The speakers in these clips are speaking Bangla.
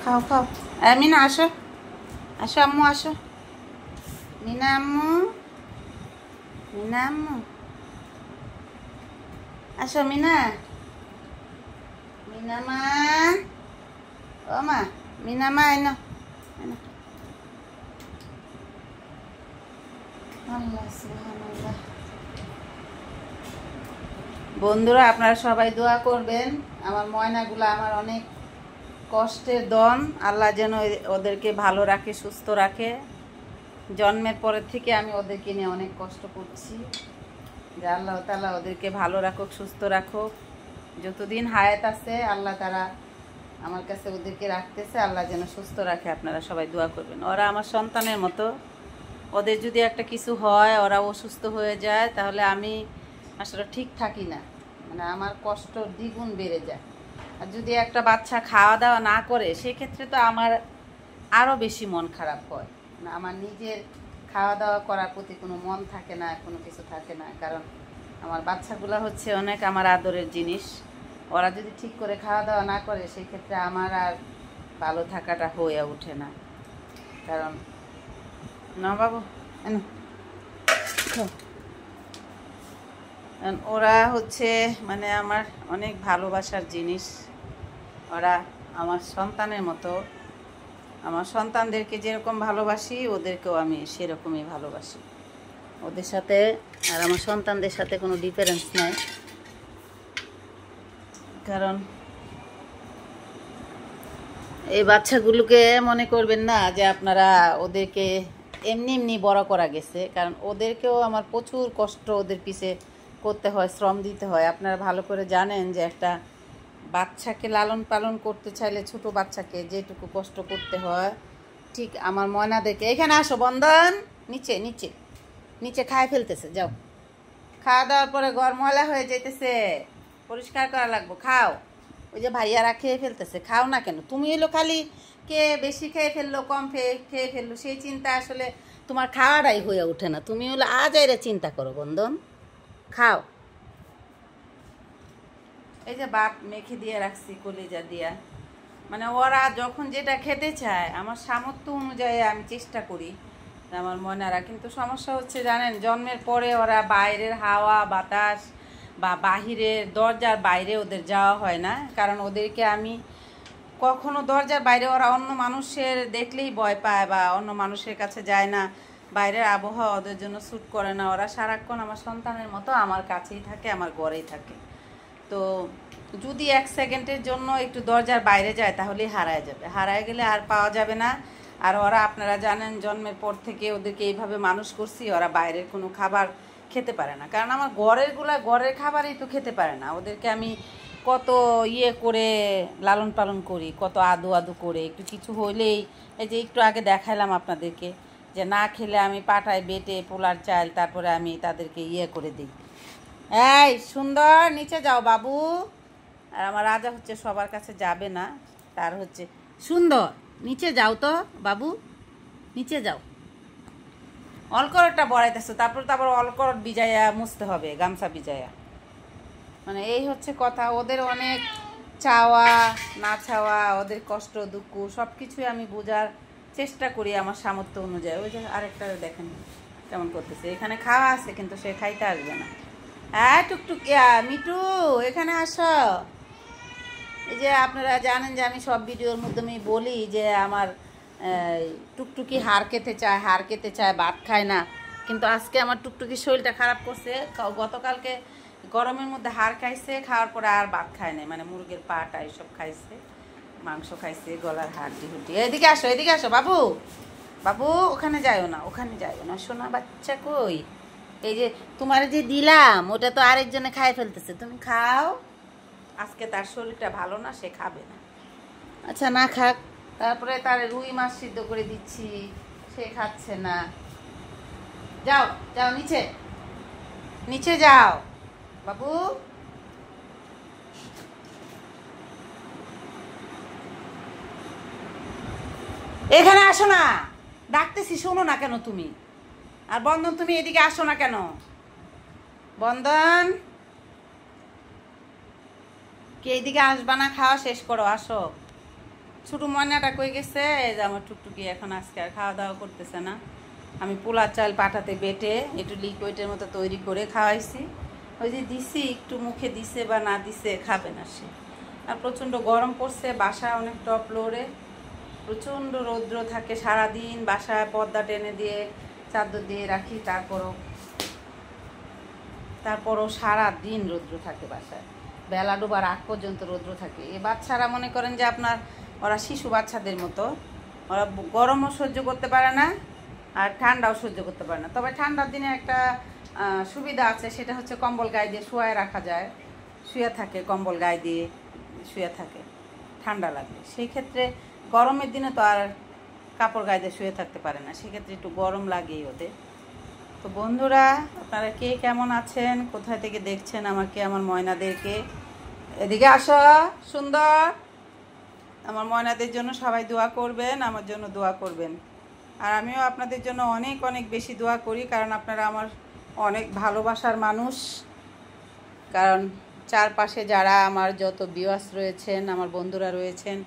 খাও খাও। মিনা আসো, আসো আম্মু আসো। মিনা আম্মু, মিনা আম্মু আসো। মিনা, মিনা মা, ও মা, মিনা মা এনো, এনো। আল্লাহ সুবহানাল্লাহ। বন্ধুরা আপনারা সবাই দোয়া করবেন, আমার ময়নাগুলো আমার অনেক কষ্টের দন। আল্লাহ যেন ওদেরকে ভালো রাখে, সুস্থ রাখে। জন্মের পরের থেকে আমি ওদেরকে নিয়ে অনেক কষ্ট করছি, যে আল্লাহ তাআলা ওদেরকে ভালো রাখুক, সুস্থ রাখুক। যতদিন হায়াত আছে আল্লাহ তারা আমার কাছে ওদেরকে রাখতেছে, আল্লাহ যেন সুস্থ রাখে। আপনারা সবাই দোয়া করবেন। ওরা আমার সন্তানের মতো। ওদের যদি একটা কিছু হয়, ওরা অসুস্থ হয়ে যায়, তাহলে আমি আসলে ঠিক থাকি না, মানে আমার কষ্ট দ্বিগুণ বেড়ে যায়। আর যদি একটা বাচ্চা খাওয়া দাওয়া না করে, সেক্ষেত্রে তো আমার আরও বেশি মন খারাপ হয়। না, আমার নিজের খাওয়া দাওয়া করার প্রতি কোনো মন থাকে না, কোনো কিছু থাকে না। কারণ আমার বাচ্চাগুলো হচ্ছে অনেক আমার আদরের জিনিস। ওরা যদি ঠিক করে খাওয়া দাওয়া না করে, সেই ক্ষেত্রে আমার আর ভালো থাকাটা হয়ে ওঠে না। কারণ না বাবু, ওরা হচ্ছে মানে আমার অনেক ভালোবাসার জিনিস। ওরা আমার সন্তানের মতো। আমার সন্তানদেরকে যেরকম ভালোবাসি, ওদেরকেও আমি সেরকমই ভালোবাসি। ওদের সাথে আর আমার সন্তানদের সাথে কোনো ডিফারেন্স নাই। কারণ এই বাচ্চাগুলোকে মনে করবেন না যে আপনারা ওদেরকে এমনি এমনি বড় করা গেছে। কারণ ওদেরকেও আমার প্রচুর কষ্ট ওদের পিছে করতে হয়, শ্রম দিতে হয়। আপনারা ভালো করে জানেন যে একটা বাচ্চাকে লালন পালন করতে চাইলে, ছোট বাচ্চাকে যেটুকু কষ্ট করতে হয়, ঠিক আমার ময়নাদেরকে। এখানে আসো বন্ধন, নিচে নিচে নিচে খায় ফেলতেছে। যাও, খাওয়া দাওয়ার পরে ঘর ময়লা হয়ে যাইতেছে, পরিষ্কার করা লাগবো। খাও। ওই যে ভাইয়ারা খেয়ে ফেলতেছে, খাও না কেন? তুমি এলো খালি কে বেশি খেয়ে ফেললো, কম খেয়ে ফেললো, সেই চিন্তা আসলে তোমার খাওয়াটাই হয়ে ওঠে না। তুমি হলো আজ এরা চিন্তা করো বন্ধন। খাও। এই যে ভাত মেখে দিয়ে রাখছি কলিজা দিয়া, মানে ওরা যখন যেটা খেতে চায়, আমার সামর্থ্য অনুযায়ী আমি চেষ্টা করি আমার ময়নারা। কিন্তু সমস্যা হচ্ছে জানেন, জন্মের পরে ওরা বাইরের হাওয়া বাতাস বা বাহিরের দরজার বাইরে ওদের যাওয়া হয় না। কারণ ওদেরকে আমি কখনো দরজার বাইরে, ওরা অন্য মানুষের দেখলেই ভয় পায় বা অন্য মানুষের কাছে যায় না। বাইরের আবহাওয়া ওদের জন্য স্যুট করে না। ওরা সারাক্ষণ আমার সন্তানের মতো আমার কাছেই থাকে, আমার ঘরেই থাকে। তো যদি এক সেকেন্ডের জন্য একটু দরজার বাইরে যায়, তাহলেই হারায় যাবে। হারায় গেলে আর পাওয়া যাবে না। আর ওরা আপনারা জানেন, জন্মের পর থেকে ওদেরকে এইভাবে মানুষ করছি, ওরা বাইরের কোনো খাবার খেতে পারে না। কারণ আমার ঘরের খাবারই তো খেতে পারে না। ওদেরকে আমি কত ইয়ে করে লালন পালন করি, কত আদু আদু করে। একটু কিছু হইলেই, এই যে একটু আগে দেখাইলাম আপনাদেরকে, যে না খেলে আমি পাটায় বেটে পোলার চাল, তারপরে আমি তাদেরকে ইয়ে করে দিই। এই সুন্দর, নিচে যাও বাবু। আর আমার রাজা হচ্ছে সবার কাছে যাবে না, তার হচ্ছে সুন্দর, নিচে যাও তো বাবু, নিচে যাও। অলকরটা বড়াইতেছো, তারপর অলকরট বিজায়া মুছতে হবে, গামছা বিজায়া। মানে এই হচ্ছে কথা। ওদের অনেক চাওয়া না চাওয়া, ওদের কষ্ট দুঃখ সব কিছুই আমি বোঝার চেষ্টা করি আমার সামর্থ্য অনুযায়ী। ওই যে আরেকটা দেখেন কেমন করতেছে, এখানে খাওয়া আছে কিন্তু সে খাইতে আসবে না। হ্যাঁ টুকটুকিয়া, মিটু এখানে আসো। এই যে আপনারা জানেন যে আমি সব ভিডিওর মাধ্যমে বলি যে আমার টুকটুকি হাড় খেতে চায়, ভাত খায় না। কিন্তু আজকে আমার টুকটুকির শরীরটা খারাপ করছে। গতকালকে গরমের মধ্যে হাড় খাইছে, খাওয়ার পরে আর ভাত খায় না, মানে মুরগির পাটা এইসব খাইছে, মাংস খাইছে, গলার হাড়টি হুটি। এদিকে আসো, এদিকে আসো বাবু, বাবু ওখানে যাইও না, ওখানে যাইও না, সোনা বাচ্চা কই। এই যে তোমার যে দিলাম, ওটা তো আরেকজনে খাই ফেলতেছে, তুমি খাও। আজকে তার শরীরটা ভালো না, সে খাবে না। আচ্ছা না খাক। তারপরে তার রুই মাছ সিদ্ধ করে দিচ্ছি, সে খাচ্ছে না। যাও যাও, নিচে নিচে যাও বাবু। এখানে আসো না, ডাকতেছি শোনো না কেন তুমি? আর বন্ধন তুমি এদিকে আসো না কেন? বন্ধন কে এদিকে আসবা না? খাওয়া শেষ করো, আসো। ছোটো ময়নাটা কই গেছে? এই যে আমার টুকটুকি এখন আজকে আর খাওয়া দাওয়া করতেছে না। আমি পোলার চাল পাটাতে বেটে একটু লিকুইডের মতো তৈরি করে খাওয়াইছি। ওই যে দিছি, একটু মুখে দিছে বা না দিছে খাবে না সে। আর প্রচণ্ড গরম পড়ছে, বাসা অনেক টপ ফ্লোরে, প্রচণ্ড রৌদ্র থাকে সারাদিন। বাসায় পর্দা টেনে দিয়ে চাদর দিয়ে রাখি, তারপরও সারাদিন রৌদ্র থাকে বাসায়। বেলা ডোবার আগ পর্যন্ত রৌদ্র থাকে। এই বাচ্চারা মনে করেন যে আপনার, ওরা শিশু বাচ্চাদের মতো, ওরা গরমও সহ্য করতে পারে না আর ঠান্ডাও সহ্য করতে পারে না। তবে ঠান্ডার দিনে একটা সুবিধা আছে, সেটা হচ্ছে কম্বল গায়ে দিয়ে শুয়ে রাখা যায়, শুয়ে থাকে, কম্বল গায়ে দিয়ে শুয়ে থাকে, ঠান্ডা লাগে। সেই ক্ষেত্রে গরমের দিনে তো আর কাপড় গায়ে দিয়ে শুয়ে থাকতে পারে না, সেক্ষেত্রে একটু গরম লাগেই ওদের। তো বন্ধুরা, আপনারা কে কেমন আছেন, কোথায় থেকে দেখছেন আমাকে, আমার ময়নাদেরকে? এদিকে আসো সুন্দর। আমার ময়নাদের জন্য সবাই দোয়া করবেন, আমার জন্য দোয়া করবেন। আর আমিও আপনাদের জন্য অনেক অনেক বেশি দোয়া করি, কারণ আপনারা আমার অনেক ভালোবাসার মানুষ। কারণ চারপাশে যারা আমার যত ভিউয়ার্স রয়েছেন, আমার বন্ধুরা রয়েছেন,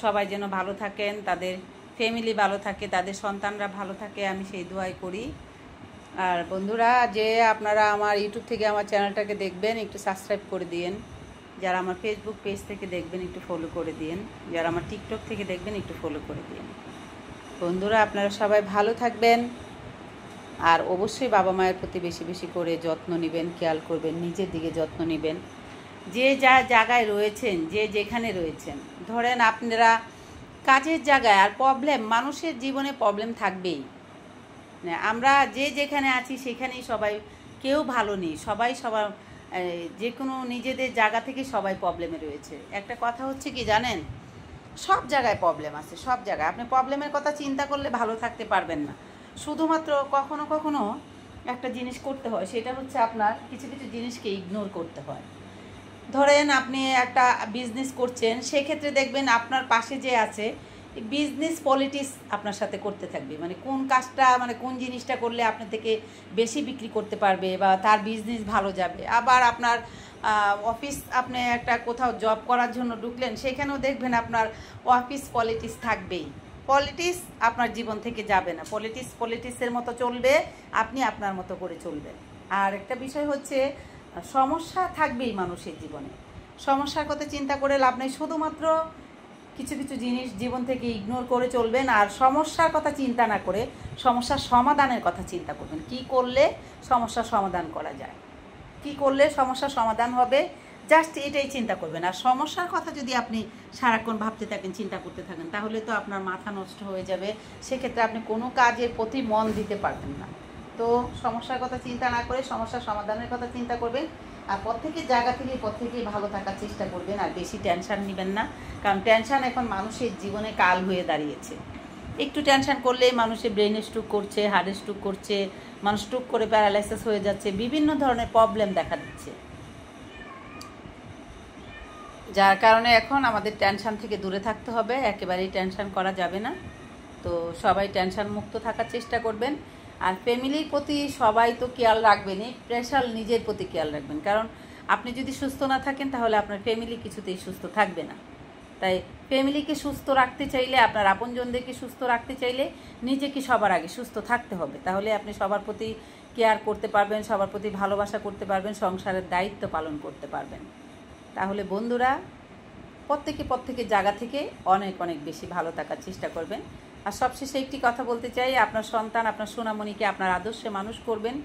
সবাই যেন ভালো থাকেন, তাদের ফ্যামিলি ভালো থাকে, তাদের সন্তানরা ভালো থাকে, আমি সেই দোয়াই করি। আর বন্ধুরা, যে আপনারা আমার ইউটিউব থেকে আমার চ্যানেলটাকে দেখবেন, একটু সাবস্ক্রাইব করে দিন। যারা আমার ফেসবুক পেজ থেকে দেখবেন, একটু ফলো করে দিন। যারা আমার টিকটক থেকে দেখবেন, একটু ফলো করে দিন। বন্ধুরা, আপনারা সবাই ভালো থাকবেন। আর অবশ্যই বাবা মায়ের প্রতি বেশি বেশি করে যত্ন নেবেন, খেয়াল করবেন, নিজের দিকে যত্ন নেবেন। যে যা জায়গায় রয়েছেন, যে যেখানে রয়েছেন, ধরেন আপনারা কাজের জায়গায়, আর প্রবলেম, মানুষের জীবনে প্রবলেম থাকবেই। আমরা যে যেখানে আছি সেখানেই সবাই, কেউ ভালো নেই, সবাই সবার যে কোনো নিজেদের জায়গা থেকে সবাই প্রবলেমে রয়েছে। একটা কথা হচ্ছে কি জানেন, সব জায়গায় প্রবলেম আছে, সব জায়গায়। আপনি প্রবলেমের কথা চিন্তা করলে ভালো থাকতে পারবেন না। শুধুমাত্র কখনো কখনো একটা জিনিস করতে হয়, সেটা হচ্ছে আপনার কিছু কিছু জিনিসকে ইগনোর করতে হয়। ধরেন আপনি একটা বিজনেস করছেন, সেক্ষেত্রে দেখবেন আপনার পাশে যে আছে, বিজনেস পলিটিক্স আপনার সাথে করতে থাকবে। মানে কোন কাজটা, মানে কোন জিনিসটা করলে আপনার থেকে বেশি বিক্রি করতে পারবে বা তার বিজনেস ভালো যাবে। আবার আপনার অফিস, আপনি একটা কোথাও জব করার জন্য ঢুকলেন, সেখানেও দেখবেন আপনার অফিস পলিটিক্স থাকবেই। পলিটিক্স আপনার জীবন থেকে যাবে না, পলিটিক্সের মতো চলবে, আপনি আপনার মতো করে চলবেন। আর একটা বিষয় হচ্ছে, সমস্যা থাকবেই মানুষের জীবনে। সমস্যার কথা চিন্তা করে লাভ নেই, শুধুমাত্র কিছু কিছু জিনিস জীবন থেকে ইগনোর করে চলবেন। আর সমস্যার কথা চিন্তা না করে সমস্যার সমাধানের কথা চিন্তা করবেন। কি করলে সমস্যার সমাধান করা যায়, কি করলে সমস্যার সমাধান হবে, জাস্ট এটাই চিন্তা করবেন। আর সমস্যার কথা যদি আপনি সারাক্ষণ ভাবতে থাকেন, চিন্তা করতে থাকেন, তাহলে তো আপনার মাথা নষ্ট হয়ে যাবে। সেক্ষেত্রে আপনি কোনো কাজের প্রতি মন দিতে পারবেন না। তো সমস্যার কথা চিন্তা না করে সমস্যার সমাধানের কথা চিন্তা করবেন। আর প্রত্যেকের জায়গা থেকে প্রত্যেকেই ভালো থাকার চেষ্টা করবেন। আর বেশি টেনশান নেবেন না, কারণ টেনশান এখন মানুষের জীবনে কাল হয়ে দাঁড়িয়েছে। একটু টেনশান করলেই মানুষের ব্রেনে স্ট্রোক করছে, হার্টে স্ট্রোক করছে, মানুষ স্ট্রোক করে প্যারালাইসিস হয়ে যাচ্ছে, বিভিন্ন ধরনের প্রবলেম দেখা দিচ্ছে। যার কারণে এখন আমাদের টেনশান থেকে দূরে থাকতে হবে, একেবারেই টেনশান করা যাবে না। তো সবাই টেনশান মুক্ত থাকার চেষ্টা করবেন। আর ফ্যামিলির প্রতি সবাই তো খেয়াল রাখবেনই, স্পেশাল নিজের প্রতি খেয়াল রাখবেন। কারণ আপনি যদি সুস্থ না থাকেন, তাহলে আপনার ফ্যামিলি কিছুতেই সুস্থ থাকবে না। তাই ফ্যামিলিকে সুস্থ রাখতে চাইলে, আপনার আপনজনদেরকে সুস্থ রাখতে চাইলে নিজেকে সবার আগে সুস্থ থাকতে হবে। তাহলে আপনি সবার প্রতি কেয়ার করতে পারবেন, সবার প্রতি ভালোবাসা করতে পারবেন, সংসারের দায়িত্ব পালন করতে পারবেন। তাহলে বন্ধুরা, প্রত্যেকের জায়গা থেকে অনেক অনেক বেশি ভালো থাকার চেষ্টা করবেন। আর সবশেষে একটি কথা বলতে চাই, আপনার সন্তান, আপনার সোনামণিকে আপনার আদর্শে মানুষ করবেন,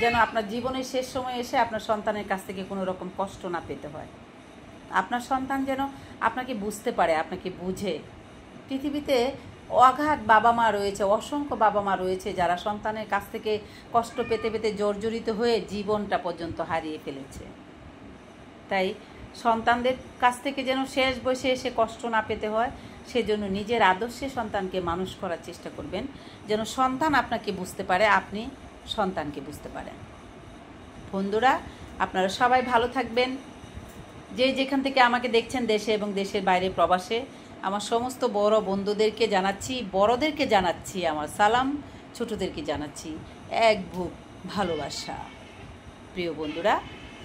যেন আপনার জীবনের শেষ সময় এসে আপনার সন্তানের কাছ থেকে কোনো রকম কষ্ট না পেতে হয়। আপনার সন্তান যেন আপনাকে বুঝতে পারে, আপনাকে বুঝে। পৃথিবীতে অগাধ বাবা মা রয়েছে, অসংখ্য বাবা মা রয়েছে, যারা সন্তানের কাছ থেকে কষ্ট পেতে পেতে জর্জরিত হয়ে জীবনটা পর্যন্ত হারিয়ে ফেলেছে। তাই সন্তানদের কাছ থেকে যেন শেষ বয়সে এসে কষ্ট না পেতে হয়, সেজন্য নিজের আদর্শে সন্তানকে মানুষ করার চেষ্টা করবেন, যেন সন্তান আপনাকে বুঝতে পারে, আপনি সন্তানকে বুঝতে পারেন। বন্ধুরা, আপনারা সবাই ভালো থাকবেন। যে যেখান থেকে আমাকে দেখছেন, দেশে এবং দেশের বাইরে প্রবাসে, আমার সমস্ত বড় বন্ধুদেরকে জানাচ্ছি, বড়দেরকে জানাচ্ছি আমার সালাম, ছোটদেরকে জানাচ্ছি এক বুক ভালোবাসা। প্রিয় বন্ধুরা,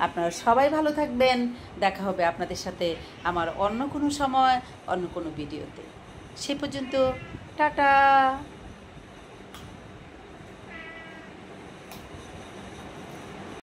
আপনারা সবাই ভালো থাকবেন। দেখা হবে আপনাদের সাথে আমার অন্য কোনো সময়, অন্য কোনো ভিডিওতে। সে পর্যন্ত টাটা।